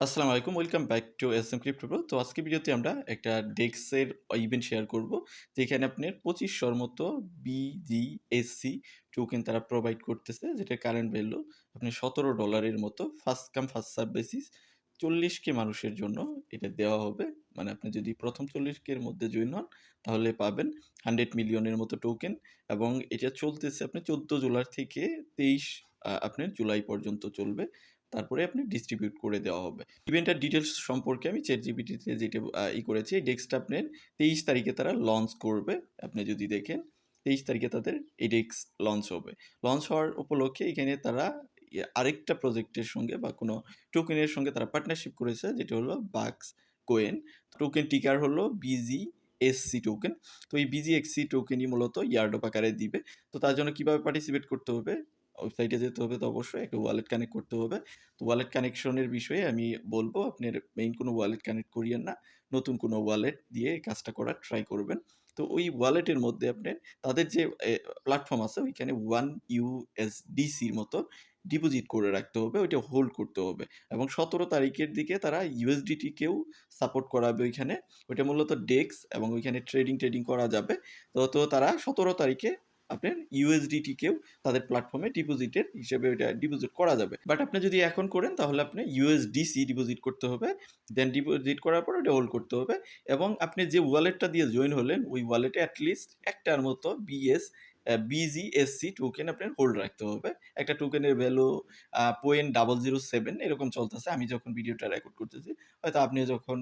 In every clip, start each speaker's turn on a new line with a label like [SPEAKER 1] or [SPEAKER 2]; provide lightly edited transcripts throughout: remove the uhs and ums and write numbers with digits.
[SPEAKER 1] আসসালামু আলাইকুম। Welcome back to SM crypto pro. তো আজকের ভিডিওতে আমরা একটা ডেক্সের ইভেন্ট শেয়ার করব। যেখানে আপনার 2500 র মতো BGSC টোকেন তারা প্রোভাইড করতেছে, যেটার কারেন্ট ভ্যালু আপনার $17 এর মতো। First come first serve basis 40K মানুষের জন্য এটা দেওয়া হবে। মানে আপনি যদি প্রথম 40K এর মধ্যে জয়েন হন তাহলে পাবেন 100 মিলিয়নের মতো টোকেন। এবং এটা চলতেছে আপনার 14 জুলাই থেকে 23 আপনার জুলাই পর্যন্ত চলবে। তারপরে আপনি ডিস্ট্রিবিউট করে দেওয়া হবে। ইভেন্টের ডিটেইলস সম্পর্কে আমি ChatGPT-তে যেটা করেছি, এই ডেস্কটা আপনার 23 তারিখে তারা লঞ্চ করবে। আপনি যদি দেখেন 23 তারিখে তাদের এই ডেস্ক লঞ্চ হবে। লঞ্চ হওয়ার উপলক্ষে এখানে তারা আরেকটা প্রজেক্টের সঙ্গে বা কোনো টোকেনের সঙ্গে তারা পার্টনারশিপ করেছে, যেটা হলো বাক্স কোয়েন। টোকেন টিকার হলো BGSC টোকেন। তো এই BGXC টোকেনই মূলত ইয়ারড্রপ আকারে দিবে। তো তার জন্য কিভাবে পার্টিসিপেট করতে হবে? ওয়েবসাইটে যেতে হবে, তো অবশ্যই একটা ওয়ালেট কানেক্ট করতে হবে। তো ওয়ালেট কানেকশনের বিষয়ে আমি বলবো, আপনার মেইন কোনো ওয়ালেট কানেক্ট করিয়েন না, নতুন কোনো ওয়ালেট দিয়ে এই কাজটা করার ট্রাই করবেন। তো ওই ওয়ালেটের মধ্যে আপনার তাদের যে প্ল্যাটফর্ম আছে, ওইখানে 1 USDC-র মতো ডিপোজিট করে রাখতে হবে, ওইটা হোল্ড করতে হবে। এবং 17 তারিখের দিকে তারা USDT-কেও সাপোর্ট করাবে ওইখানে। ওইটা মূলত ডেক্স এবং ওইখানে ট্রেডিং করা যাবে। তো তারা 17 তারিখে আপনার USDT-কেও তাদের প্ল্যাটফর্মে ডিপোজিটের হিসেবে ওইটা ডিপোজিট করা যাবে। বাট আপনি যদি এখন করেন তাহলে আপনি USDC ডিপোজিট করতে হবে। দেন ডিপোজিট করার পর ওটা হোল্ড করতে হবে। এবং আপনি যে ওয়ালেটটা দিয়ে জয়েন হলেন, ওই ওয়ালেটে অ্যাটলিস্ট একটার মতো BGSC টোকেন আপনার হোল্ড রাখতে হবে। একটা টোকেনের ভ্যালু 0.007 এরকম চলতেছে আমি যখন ভিডিওটা রেকর্ড করতেছি। হয়তো আপনি যখন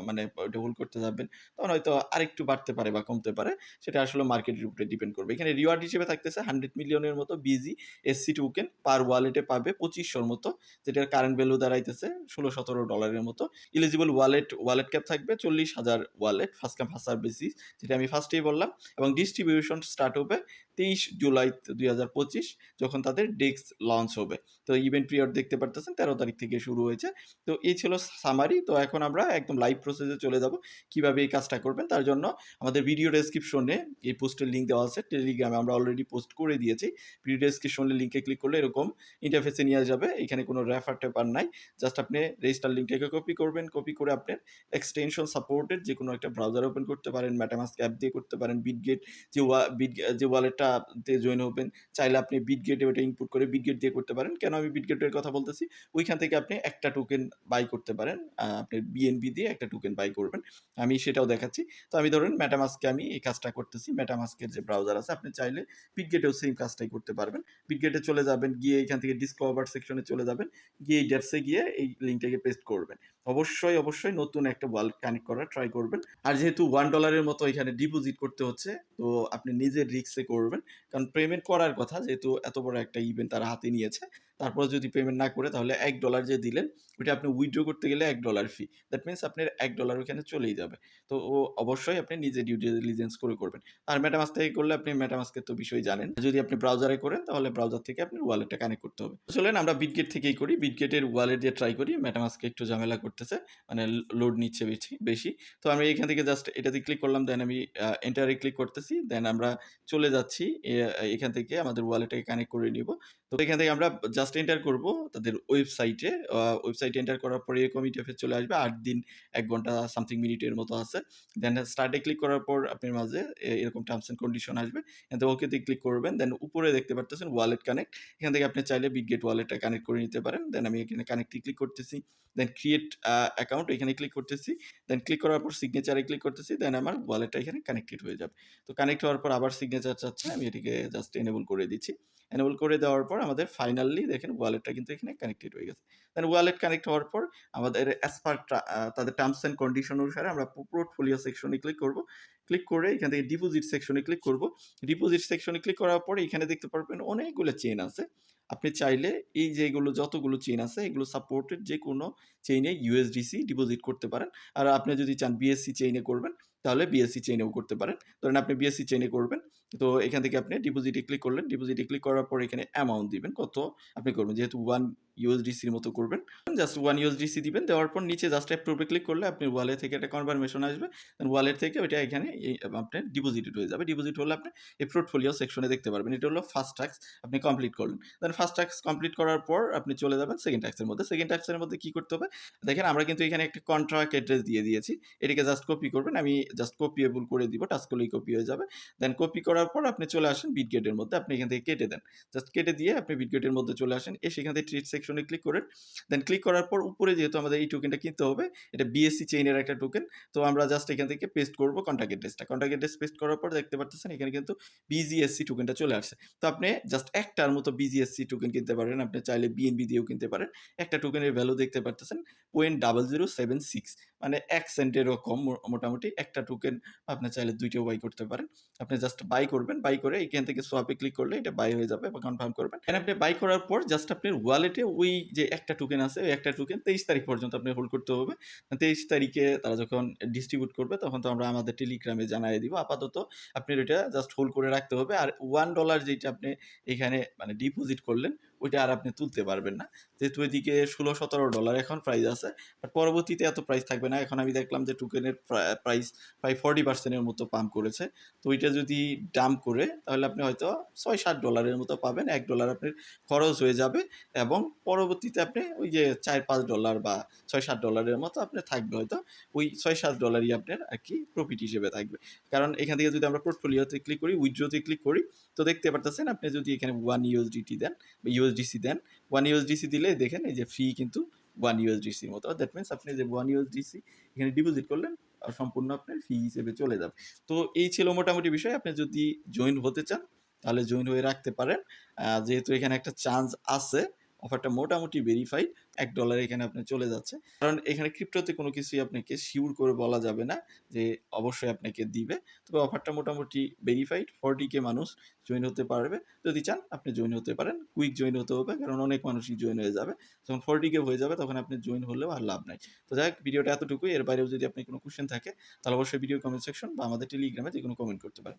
[SPEAKER 1] মানে ওটা হোল্ড করতে যাবেন, তখন হয়তো আরেকটু বাড়তে পারে বা কমতে পারে। সেটা আসলে মার্কেটের উপরে ডিপেন্ড করবে। এখানে রিওয়ার্ড হিসেবে থাকতেছে 100 মিলিয়নের মতো BGSC টোকেন পার ওয়ালেটে পাবে 2500-র মতো, যেটার কারেন্ট ভ্যালু দাঁড়াইতেছে $16-17 মতো। এলিজিবল ওয়ালেট ক্যাপ থাকবে 40,000 wallet, first come first serve basis, যেটা আমি ফার্স্টেই বললাম। এবং ডিস্ট্রিবিউশন স্টার্ট হবে 23 জুলাই 2025, যখন তাদের ডেস্ক লঞ্চ হবে। তো ইভেন্ট পিরিয়ড দেখতে পারতেছেন 13 তারিখ থেকে শুরু হয়েছে। তো এই ছিল সামারি। তো এখন আমরা একদম লাইভ প্রসেসে চলে যাব, কিভাবে এই কাজটা করবেন। তার জন্য আমাদের ভিডিও ডেসক্রিপশনে এই পোস্টের লিঙ্ক দেওয়া আছে। টেলিগ্রামে আমরা অলরেডি পোস্ট করে দিয়েছি। ভিডিও ডেসক্রিপশনের লিঙ্কে ক্লিক করলে এরকম ইন্টারফেসে নিয়ে যাবে। এখানে কোনো রেফার টেফার নাই। জাস্ট আপনি রেজিস্টার লিঙ্কটাকে কপি করবেন। কপি করে আপনার এক্সটেনশন সাপোর্টেড যে কোনো একটা ব্রাউজার ওপেন করতে পারেন, মেটামাস্ক অ্যাপ দিয়ে করতে পারেন, বিটগেট যে ওয়ালেটটাতে জয়েন হবেন, চাইলে আপনি বিটগেটে ওটা ইনপুট করে বিটগেট দিয়ে করতে পারেন। কেন আমি বিটগেটের কথা বলতেছি? ওইখান থেকে আপনি একটা টোকেন বাই করতে পারেন। আপনি BNB দিয়ে একটা টোকেন বাই করবেন। আমি সেটাও দেখাচ্ছি। তো আমি ধরেন মেটামাস্কে আমি এই কাজটা করতেছি। মেটামাস্কের যে ব্রাউজার আছে, আপনি চাইলে বিটগেটেও সেম কাজটাই করতে পারবেন। বিটগেটে চলে যাবেন, গিয়ে এখান থেকে ডিসকভার সেকশনে চলে যাবেন, গিয়ে এই ডেপসে গিয়ে এই লিঙ্কটাকে পেস্ট করবেন। অবশ্যই নতুন একটা ওয়ালেট কানেক্ট করার ট্রাই করবেন। আর যেহেতু $1 মতো এখানে ডিপোজিট করতে হচ্ছে, তো আপনি নিজের রিস্কে করবেন। কারণ পেমেন্ট করার কথা, যেহেতু এত বড় একটা ইভেন্ট তারা হাতে নিয়েছে। তারপর যদি পেমেন্ট না করে, তাহলে $1 যে দিলেন, ওইটা আপনি উইথড্র করতে গেলে $1 ফি। দ্যাট মিনস আপনার $1 ওখানে চলেই যাবে। তো অবশ্যই আপনি নিজে ডিউ ডিলিজেন্স করে করবেন। আর মেটামাস্ক থেকে করলে আপনি মেটামাস্কের তো বিষয় জানেন। যদি আপনি ব্রাউজারে করেন, তাহলে ব্রাউজার থেকে আপনার ওয়ালেটটা কানেক্ট করতে হবে। চলেন আমরা বিটগেট থেকেই করি। বিটগেটের ওয়ালেট দিয়ে ট্রাই করি। মেটামাস্কে একটু ঝামেলা করতেছে, মানে লোড নিচ্ছে বেশি। তো আমি এখান থেকে জাস্ট এটাতে ক্লিক করলাম, দেন আমি এন্টারে ক্লিক করতেছি। দেন আমরা চলে যাচ্ছি এখান থেকে আমাদের ওয়ালেটটাকে কানেক্ট করে নিব। তো এখান থেকে আমরা জাস্ট এন্টার করব তাদের ওয়েবসাইটে। ওয়েবসাইটে এন্টার করার পরে এরকম ইন্টারফেস চলে আসবে। 8 দিন 1 ঘন্টা সামথিং মিনিটের মতো আছে। দেন স্টার্টে ক্লিক করার পর আপনার মাঝে এরকম টার্মস এন্ড কন্ডিশন আসবে। এখান থেকে ওকেতে ক্লিক করবেন। দেন উপরে দেখতে পারতেছেন ওয়ালেট কানেক্ট। এখান থেকে আপনি চাইলে বিটগেট ওয়ালেটটা কানেক্ট করে নিতে পারেন। দেন আমি এখানে কানেক্টে ক্লিক করতেছি। দেন ক্রিয়েট অ্যাকাউন্ট এখানে ক্লিক করতেছি। দেন ক্লিক করার পর সিগনেচারে ক্লিক করতেছি। দেন আমার ওয়ালেটটা এখানে কানেক্টেড হয়ে যাবে। তো কানেক্ট হওয়ার পর আবার সিগনেচার চাচ্ছে, আমি এটিকে জাস্ট এনেবল করে দিচ্ছি। এনেবল করে দেওয়ার পর আমাদের ফাইনালি দেখেন ওয়ালেটটা কিন্তু এখানে কানেক্টেড হয়ে গেছে। দেন ওয়ালেট কানেক্ট হওয়ার পর আমাদের অ্যাজ পার তাদের টার্মস অ্যান্ড কন্ডিশন অনুসারে আমরা পোর্টফোলিও সেকশনে ক্লিক করব। ক্লিক করে এখান থেকে ডিপোজিট সেকশনে ক্লিক করব। ডিপোজিট সেকশনে ক্লিক করার পরে এখানে দেখতে পারবেন অনেকগুলো চেইন আছে। আপনি চাইলে এই যে এগুলো যতগুলো চেইন আছে, এগুলো সাপোর্টেড যে কোনো চেইনে USDC ডিপোজিট করতে পারেন। আর আপনি যদি চান BSC চেইনে করবেন, তাহলে BSC চেইনেও করতে পারেন। ধরেন আপনি BSC চেইনে করবেন, তো এখান থেকে আপনি ডিপোজিটে ক্লিক করলেন। ডিপোজিটে ক্লিক করার পর এখানে অ্যামাউন্ট দিবেন, কত আপনি করবেন। যেহেতু ইউএসডিসির মতো করবেন। জাস্ট 1 ইউএসডিসি দিবেন। দেওয়ার পর নিচে জাস্ট অ্যাপ্রুভে ক্লিক করলে আপনার ওয়ালেট থেকে একটা কনফার্মেশন আসবে। দেন ওয়ালেট থেকে ওইটা এখানে আপনার ডিপোজিটেড হয়ে যাবে। ডিপোজিট হলে আপনি এই পোর্টফোলিও সেকশনে দেখতে পারবেন। এটা হলো ফার্স্ট টাস্ক আপনি কমপ্লিট করলেন। দেন ফার্স্ট টাস্ক কমপ্লিট করার পর আপনি চলে যাবেন সেকেন্ড টাস্কের মধ্যে। সেকেন্ড টাস্কের মধ্যে কি করতে হবে? দেখেন আমরা কিন্তু এখানে একটা কন্ট্রাক্ট অ্যাড্রেস দিয়ে দিয়েছি। এটিকে জাস্ট কপি করবেন। আমি জাস্ট কপিয়েবল করে দিব। টাচ করলেই কপি হয়ে যাবে। দেন কপি করার পর আপনি চলে আসেন বিটগেটের মধ্যে। আপনি এখান থেকে কেটে দেন। জাস্ট কেটে দিয়ে আপনি বিটগেটের মধ্যে চলে আসেন। এসে এখান থেকে ট্রেড সেকশনে ক্লিক করেন। দেন ক্লিক করার পর উপরে যেহেতু আমাদের এই টোকেনটা কিনতে হবে, এটা বিএসসি চেইনের একটা টোকেন। তো আমরা জাস্ট এখান থেকে পেস্ট করব কন্ট্রাক্ট অ্যাড্রেসটা। কন্ট্রাক্ট অ্যাড্রেস পেস্ট করার পর দেখতে পারতেছেন এখানে কিন্তু বিজিএসসি টোকেনটা চলে আসছে। তো আপনি জাস্ট একটার মতো বিজিএসসি টোকেন কিনতে পারেন। আপনি চাইলে বিএনবি দিয়েও কিনতে পারেন। একটা টোকেনের ভ্যালু দেখতে পারতেছেন 0.0076 মানে 1 সেন্টেরও কম মোটামুটি একটা টোকেন আপনি চাইলে ২ টাও বাই করতে পারেন। আপনি জাস্ট বাই করবেন। বাই করে এখান থেকে সোয়াপে ক্লিক করলে এটা বাই হয়ে যাবে বা কনফার্ম করবেন। দেন আপনি বাই করার পর জাস্ট আপনার ওয়ালেটে ওই যে একটা টোকেন আছে, ওই একটা টোকেন ২৩ তারিখ পর্যন্ত আপনি হোল্ড করতে হবে। ২৩ তারিখে তারা যখন ডিস্ট্রিবিউট করবে তখন তো আমরা আমাদের টেলিগ্রামে জানায়ে দিব। আপাতত আপনার ওইটা জাস্ট হোল্ড করে রাখতে হবে। আর $1 যেটা আপনি এখানে মানে ডিপোজিট করলেন, ওইটা আর আপনি তুলতে পারবেন না। যেহেতু এদিকে $১৬-১৭ এখন প্রাইস আছে। বাট পরবর্তীতে এত প্রাইস থাকবে না। এখন আমি দেখলাম যে টোকেনের প্রাইস প্রায় 40% এর মতো পাম্প করেছে। তো ওইটা যদি ডাম্প করে তাহলে আপনি হয়তো $৬-৭ এর মতো পাবেন। $১ আপনার খরচ হয়ে যাবে এবং পরবর্তীতে আপনি ওই যে $৪-৫ বা $৬-৭ এর মতো আপনার থাকবে হয়তো। ওই $৬-৭ আপনার আরকি প্রফিট হিসেবে থাকবে। কারণ এখান থেকে যদি আমরা পোর্টফোলিওতে ক্লিক করি, উইথড্রোতে ক্লিক করি, তো দেখতে পারতেছেন আপনি যদি এখানে 1 ইউএসডিটি দেন বা ইউএসডিসি দেন, 1 ইউএসডিসি দিলে দেখেন এই যে ফ্রি কিন্তু 1 ইউএসডিসির মতো। দ্যাট মিনস আপনি যে 1 ইউএসডিসি এখানে ডিপোজিট করলেন সম্পূর্ণ আপনার ফি হিসেবে চলে যাবে। তো এই ছিল মোটামুটি বিষয়। আপনি যদি জয়েন হতে চান তাহলে জয়েন হয়ে রাখতে পারেন। যেহেতু এখানে একটা চান্স আছে, অফারটা মোটামুটি ভেরিফাইড। $১ এখানে আপনার চলে যাচ্ছে। কারণ এখানে ক্রিপ্টোতে কোনো কিছুই আপনাকে সিউর করে বলা যাবে না যে অবশ্যই আপনাকে দিবে। তবে অফারটা মোটামুটি ভেরিফাইড। 40K মানুষ জয়েন হতে পারবে। যদি চান আপনি জয়েন হতে পারেন। কুইক জয়েন হতে হবে কারণ অনেক মানুষই জয়েন হয়ে যাবে। যখন 40K হয়ে যাবে তখন আপনি জয়েন হলেও আর লাভ নাই। তো যাই হোক ভিডিওটা এতটুকুই। এর বাইরেও যদি আপনার কোনো কোয়েশ্চেন থাকে তাহলে অবশ্যই ভিডিও কমেন্ট সেকশন বা আমাদের টেলিগ্রামে যেকোনো কমেন্ট করতে পারেন।